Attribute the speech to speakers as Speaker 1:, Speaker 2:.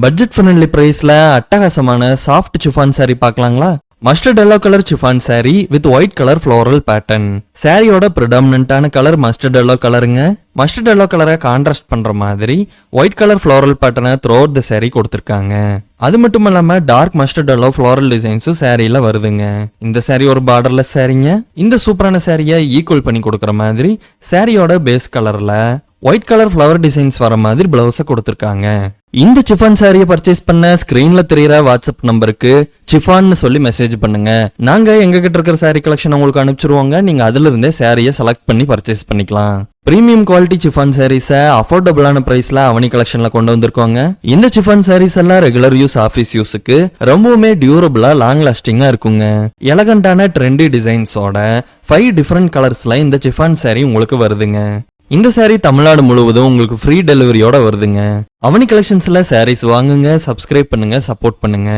Speaker 1: Budget friendly பிரைஸ்ல அட்டகாசமான soft chiffon saree பார்க்கலாங்களா? Mustard yellow colour chiffon saree with white colour floral pattern. சாரியோட ப்ரிடாமினன்டான கலர் மஸ்டர்ட் எல்லோ கலருங்க. மஸ்டர்ட் எல்லோ கலரை கான்ட்ராஸ்ட் பண்ற மாதிரி ஒயிட் கலர் ஃப்ளோரல் பேட்டர்னை த்ரூ அவுட் தி saree கொடுத்திருக்காங்க. அது மட்டும் இல்லாம டார்க் மஸ்டர்ட் எல்லோ ஃப்ளோரல் டிசைன்ஸும் சாரியில வருதுங்க. இந்த saree ஒரு பார்டர்லெஸ் சாரீங்க. இந்த சூப்பரான சாரியை ஈக்குவல் பண்ணி கொடுக்குற மாதிரி சாரியோட பேஸ் கலர்ல ஒயிட் கலர் ஃப்ளவர் டிசைன்ஸ் வர மாதிரி பிளவுஸை கொடுத்திருக்காங்க. இந்த சிஃபான் சாரியை பர்ச்சேஸ் பண்ண ஸ்கிரீன்ல தெரியுற வாட்ஸ்அப் நம்பருக்கு சிஃபான்னு சொல்லி மெசேஜ் பண்ணுங்க. நாங்க எங்க கிட்ட இருக்கிற சாரி கலெக்ஷன் உங்களுக்கு அனுப்பிச்சிருவோங்க. நீங்க அதுல இருந்தே சாரியை செலக்ட் பண்ணி பர்ச்சேஸ் பண்ணிக்கலாம். பிரீமியம் குவாலிட்டி சிஃபான் சாரீஸை அஃபோர்டபுளான பிரைஸ்ல அவனி கலெக்ஷன்ல கொண்டு வந்திருக்கோங்க. இந்த சிஃபான் சாரீஸ் எல்லாம் ரெகுலர் யூஸ், ஆஃபீஸ் யூஸுக்கு ரொம்பவுமே டியூரபிளா லாங் லாஸ்டிங்கா இருக்குங்க. எலகண்டான ட்ரெண்டி டிசைன்ஸோட 5 டிஃபரெண்ட் கலர்ஸ்ல இந்த சிஃபான் சாரி உங்களுக்கு வருதுங்க. இந்த சாரி தமிழ்நாடு முழுவதும் உங்களுக்கு ஃப்ரீ டெலிவரியோட வருதுங்க. அவனி கலெக்ஷன்ஸ்ல சாரீஸ் வாங்குங்க, சப்ஸ்கிரைப் பண்ணுங்க, சப்போர்ட் பண்ணுங்க.